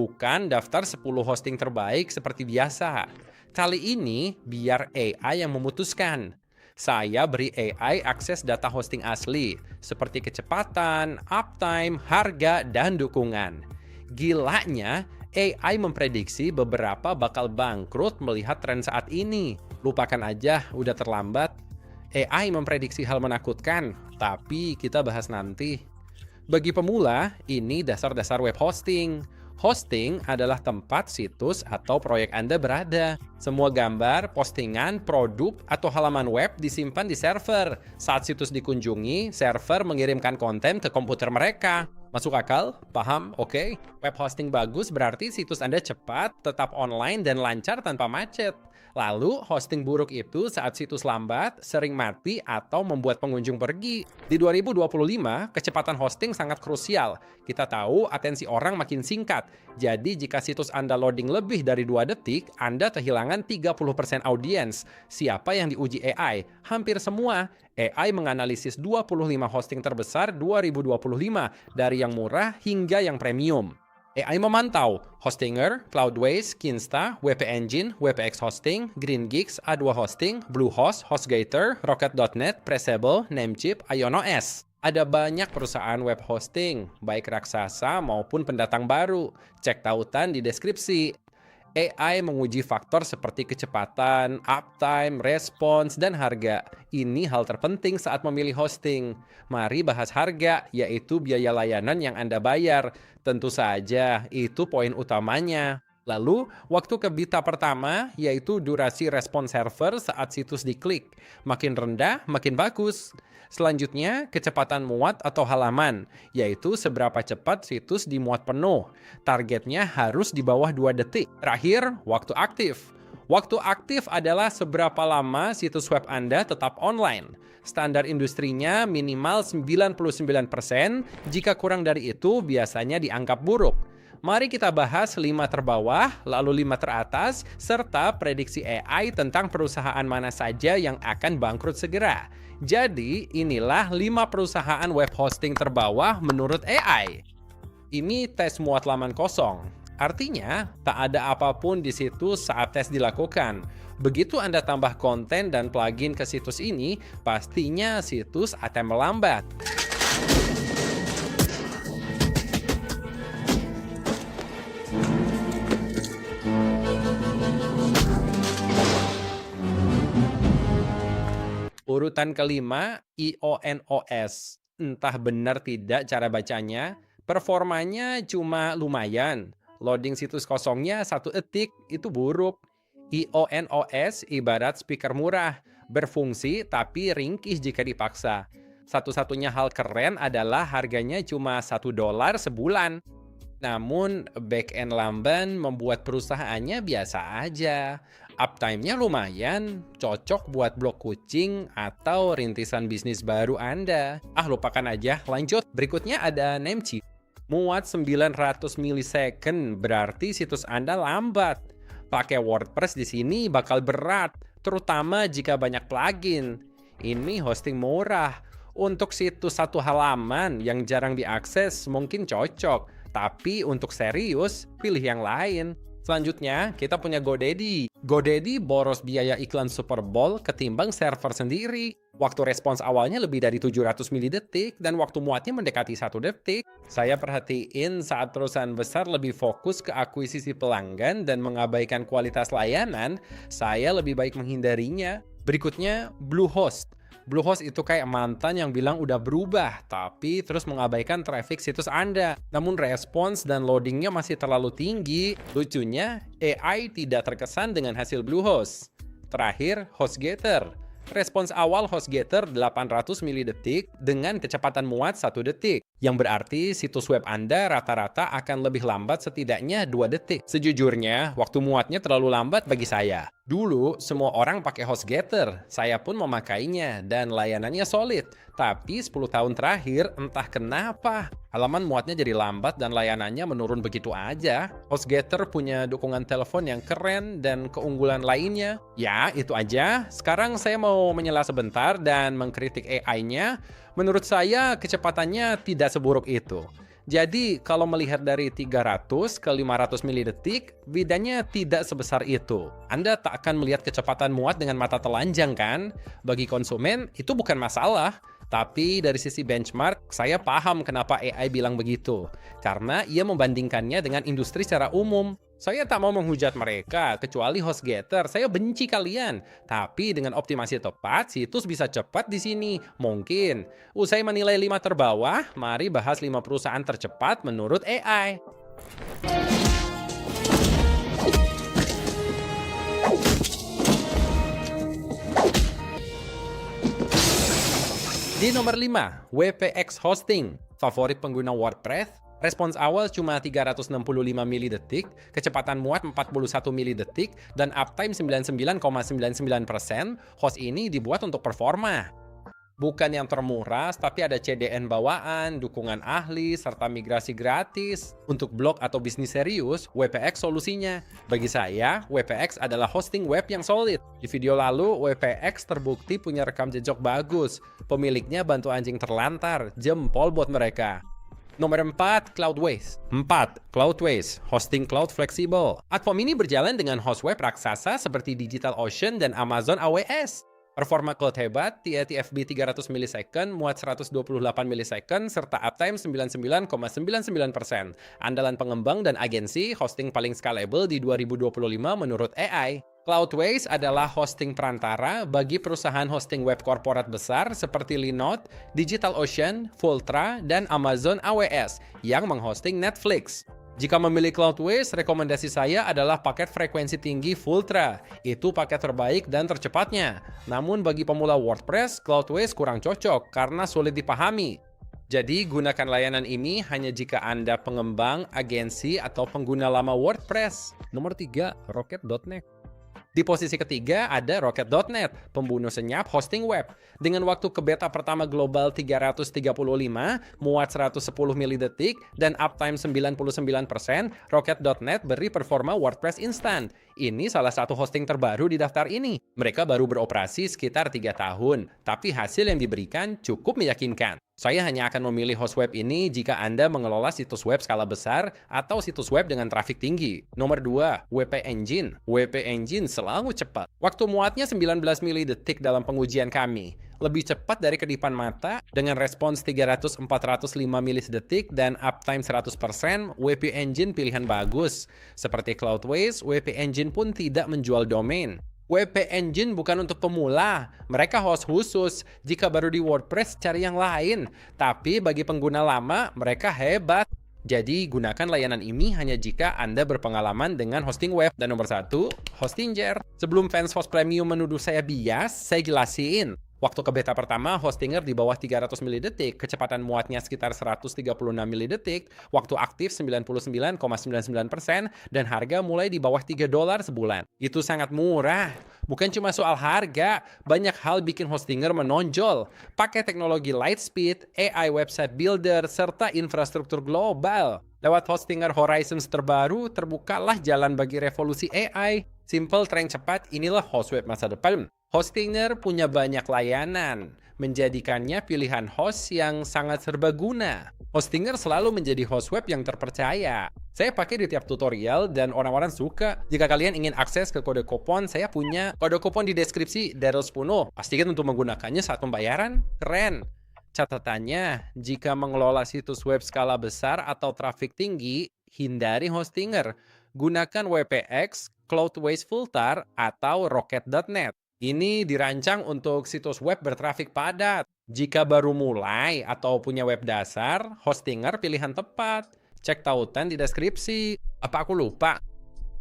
bukan daftar 10 hosting terbaik seperti biasa. Kali ini, biar AI yang memutuskan. Saya beri AI akses data hosting asli, seperti kecepatan, uptime, harga, dan dukungan. Gilanya, AI memprediksi beberapa bakal bangkrut melihat tren saat ini. Lupakan aja, udah terlambat. AI memprediksi hal menakutkan, tapi kita bahas nanti. Bagi pemula, ini dasar-dasar web hosting. Hosting adalah tempat situs atau proyek Anda berada. Semua gambar, postingan, produk, atau halaman web disimpan di server. Saat situs dikunjungi, server mengirimkan konten ke komputer mereka. Masuk akal? Paham? Oke. Web hosting bagus berarti situs Anda cepat, tetap online, dan lancar tanpa macet. Lalu, hosting buruk itu saat situs lambat, sering mati, atau membuat pengunjung pergi. Di 2025, kecepatan hosting sangat krusial. Kita tahu atensi orang makin singkat. Jadi, jika situs Anda loading lebih dari 2 detik, Anda kehilangan 30% audiens. Siapa yang diuji AI? Hampir semua. AI menganalisis 25 hosting terbesar 2025, dari yang murah hingga yang premium. AI memantau Hostinger, Cloudways, Kinsta, WP Engine, WPX Hosting, GreenGeeks, A2 Hosting, Bluehost, HostGator, Rocket.net, Pressable, Namecheap, IONOS. Ada banyak perusahaan web hosting, baik raksasa maupun pendatang baru. Cek tautan di deskripsi. AI menguji faktor seperti kecepatan, uptime, respons, dan harga. Ini hal terpenting saat memilih hosting. Mari bahas harga, yaitu biaya layanan yang Anda bayar. Tentu saja, itu poin utamanya. Lalu, waktu ke beta pertama, yaitu durasi respon server saat situs diklik. Makin rendah, makin bagus. Selanjutnya, kecepatan muat atau halaman, yaitu seberapa cepat situs dimuat penuh. Targetnya harus di bawah 2 detik. Terakhir, waktu aktif. Waktu aktif adalah seberapa lama situs web Anda tetap online. Standar industrinya minimal 99%, jika kurang dari itu biasanya dianggap buruk. Mari kita bahas 5 terbawah, lalu 5 teratas, serta prediksi AI tentang perusahaan mana saja yang akan bangkrut segera. Jadi, inilah 5 perusahaan web hosting terbawah menurut AI. Ini tes muat laman kosong. Artinya, tak ada apapun di situs saat tes dilakukan. Begitu Anda tambah konten dan plugin ke situs ini, pastinya situs akan melambat. Urutan kelima, IONOS. Entah benar tidak cara bacanya, performanya cuma lumayan. Loading situs kosongnya 1 detik, itu buruk. IONOS ibarat speaker murah, berfungsi tapi ringkih jika dipaksa. Satu-satunya hal keren adalah harganya cuma $1 sebulan. Namun, back-end lamban membuat perusahaannya biasa aja. Uptime-nya lumayan, cocok buat blok kucing atau rintisan bisnis baru Anda. Lupakan aja, lanjut. Berikutnya ada Namecheap. Muat 900 milisecond, berarti situs Anda lambat. Pakai WordPress di sini bakal berat, terutama jika banyak plugin. Ini hosting murah. Untuk situs 1 halaman yang jarang diakses mungkin cocok. Tapi untuk serius, pilih yang lain. Selanjutnya, kita punya GoDaddy. GoDaddy boros biaya iklan Super Bowl ketimbang server sendiri. Waktu respons awalnya lebih dari 700 milidetik dan waktu muatnya mendekati 1 detik. Saya perhatiin saat perusahaan besar lebih fokus ke akuisisi pelanggan dan mengabaikan kualitas layanan, saya lebih baik menghindarinya. Berikutnya, Bluehost. Bluehost itu kayak mantan yang bilang udah berubah, tapi terus mengabaikan traffic situs Anda. Namun respons dan loadingnya masih terlalu tinggi. Lucunya, AI tidak terkesan dengan hasil Bluehost. Terakhir, HostGator. Respons awal HostGator 800 milidetik dengan kecepatan muat 1 detik. Yang berarti situs web Anda rata-rata akan lebih lambat setidaknya 2 detik. Sejujurnya, waktu muatnya terlalu lambat bagi saya. Dulu, semua orang pakai HostGator. Saya pun memakainya dan layanannya solid. Tapi 10 tahun terakhir, entah kenapa, halaman muatnya jadi lambat dan layanannya menurun begitu aja. HostGator punya dukungan telepon yang keren dan keunggulan lainnya. Ya, itu aja. Sekarang saya mau menyela sebentar dan mengkritik AI-nya. Menurut saya, kecepatannya tidak seburuk itu. Jadi, kalau melihat dari 300 ke 500 milidetik, bedanya tidak sebesar itu. Anda tak akan melihat kecepatan muat dengan mata telanjang kan? Bagi konsumen, itu bukan masalah. Tapi dari sisi benchmark, saya paham kenapa AI bilang begitu. Karena ia membandingkannya dengan industri secara umum. Saya tak mau menghujat mereka, kecuali HostGator. Saya benci kalian. Tapi dengan optimasi tepat, situs bisa cepat di sini. Mungkin. Usai menilai 5 terbawah, mari bahas 5 perusahaan tercepat menurut AI. Di nomor 5, WPX Hosting. Favorit pengguna WordPress, respons awal cuma 365 milidetik, kecepatan muat 41 milidetik, dan uptime 99,99%. Host ini dibuat untuk performa. Bukan yang termurah, tapi ada CDN bawaan, dukungan ahli, serta migrasi gratis. Untuk blog atau bisnis serius, WPX solusinya. Bagi saya, WPX adalah hosting web yang solid. Di video lalu, WPX terbukti punya rekam jejak bagus. Pemiliknya bantu anjing terlantar, jempol buat mereka. Nomor 4, Cloudways. 4. Cloudways, hosting cloud fleksibel. Platform ini berjalan dengan host web raksasa seperti DigitalOcean dan Amazon AWS. Performa cloud hebat, TFB 300 ms, muat 128 ms, serta uptime 99,99%. Andalan pengembang dan agensi hosting paling scalable di 2025 menurut AI. Cloudways adalah hosting perantara bagi perusahaan hosting web korporat besar seperti Linode, DigitalOcean, Vultr, dan Amazon AWS yang menghosting Netflix. Jika memilih Cloudways, rekomendasi saya adalah paket frekuensi tinggi Vultr. Itu paket terbaik dan tercepatnya. Namun bagi pemula WordPress, Cloudways kurang cocok karena sulit dipahami. Jadi gunakan layanan ini hanya jika Anda pengembang, agensi, atau pengguna lama WordPress. Nomor 3, Rocket.net. Di posisi ketiga ada Rocket.net, pembunuh senyap hosting web. Dengan waktu ke beta pertama global 335, muat 110 milidetik, dan uptime 99%, Rocket.net beri performa WordPress instan. Ini salah satu hosting terbaru di daftar ini. Mereka baru beroperasi sekitar 3 tahun, tapi hasil yang diberikan cukup meyakinkan. Saya hanya akan memilih host web ini jika Anda mengelola situs web skala besar atau situs web dengan trafik tinggi. Nomor 2, WP Engine. WP Engine selalu cepat. Waktu muatnya 19 milidetik dalam pengujian kami. Lebih cepat dari kedipan mata, dengan respons 300-405 milidetik dan uptime 100%, WP Engine pilihan bagus. Seperti Cloudways, WP Engine pun tidak menjual domain. WP Engine bukan untuk pemula, mereka host khusus. Jika baru di WordPress, cari yang lain. Tapi bagi pengguna lama, mereka hebat. Jadi gunakan layanan ini hanya jika Anda berpengalaman dengan hosting web. Dan nomor 1, Hostinger. Sebelum fans host premium menuduh saya bias, saya jelasin. Waktu ke beta pertama, Hostinger di bawah 300 milidetik, kecepatan muatnya sekitar 136 milidetik, waktu aktif 99,99%, dan harga mulai di bawah $3 sebulan. Itu sangat murah. Bukan cuma soal harga, banyak hal bikin Hostinger menonjol. Pakai teknologi Lightspeed, AI website builder, serta infrastruktur global. Lewat Hostinger Horizons terbaru, terbukalah jalan bagi revolusi AI. Simple, tren cepat, inilah host web masa depan. Hostinger punya banyak layanan, menjadikannya pilihan host yang sangat serbaguna. Hostinger selalu menjadi host web yang terpercaya. Saya pakai di tiap tutorial dan orang-orang suka. Jika kalian ingin akses ke kode kupon, saya punya kode kupon di deskripsi Daryl10. Pastikan untuk menggunakannya saat pembayaran. Keren! Catatannya, jika mengelola situs web skala besar atau trafik tinggi, hindari Hostinger. Gunakan WPX, Cloudways Vultr, atau Rocket.net. Ini dirancang untuk situs web bertrafik padat. Jika baru mulai atau punya web dasar, Hostinger pilihan tepat. Cek tautan di deskripsi. Apa aku lupa?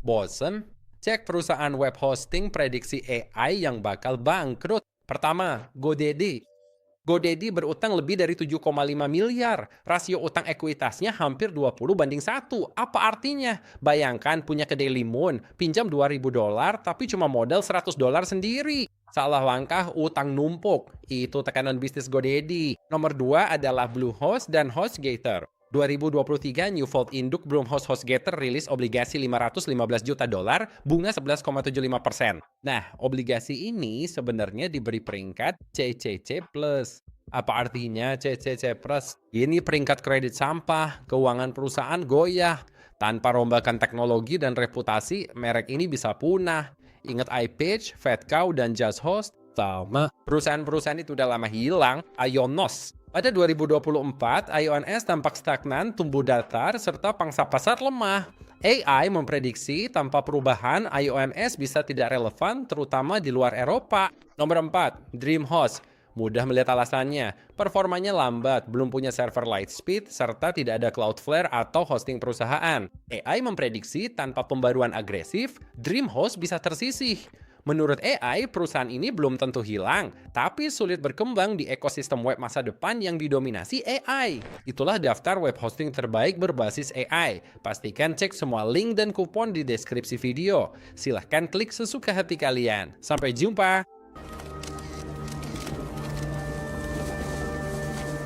Bosen? Cek perusahaan web hosting prediksi AI yang bakal bangkrut. Pertama, GoDaddy. GoDaddy berutang lebih dari 7,5 miliar. Rasio utang ekuitasnya hampir 20:1. Apa artinya? Bayangkan punya kedai limun, pinjam $2.000 tapi cuma modal $100 sendiri. Salah langkah, utang numpuk. Itu tekanan bisnis GoDaddy. Nomor 2 adalah Bluehost dan HostGator. 2023, Newfold Induk Bluehost HostGator rilis obligasi $515 juta, bunga 11,75%. Nah, obligasi ini sebenarnya diberi peringkat CCC+. Apa artinya CCC Plus? Ini peringkat kredit sampah, keuangan perusahaan goyah. Tanpa rombakan teknologi dan reputasi, merek ini bisa punah. Ingat iPage, FatCow, dan Just Host? Sama. Perusahaan-perusahaan itu udah lama hilang. Ionos. Pada 2024, IONS tampak stagnan, tumbuh datar, serta pangsa pasar lemah. AI memprediksi tanpa perubahan, IONS bisa tidak relevan, terutama di luar Eropa. Nomor 4, DreamHost. Mudah melihat alasannya, performanya lambat, belum punya server Lightspeed, serta tidak ada Cloudflare atau hosting perusahaan. AI memprediksi tanpa pembaruan agresif, DreamHost bisa tersisih. Menurut AI, perusahaan ini belum tentu hilang, tapi sulit berkembang di ekosistem web masa depan yang didominasi AI. Itulah daftar web hosting terbaik berbasis AI. Pastikan cek semua link dan kupon di deskripsi video. Silahkan klik sesuka hati kalian. Sampai jumpa!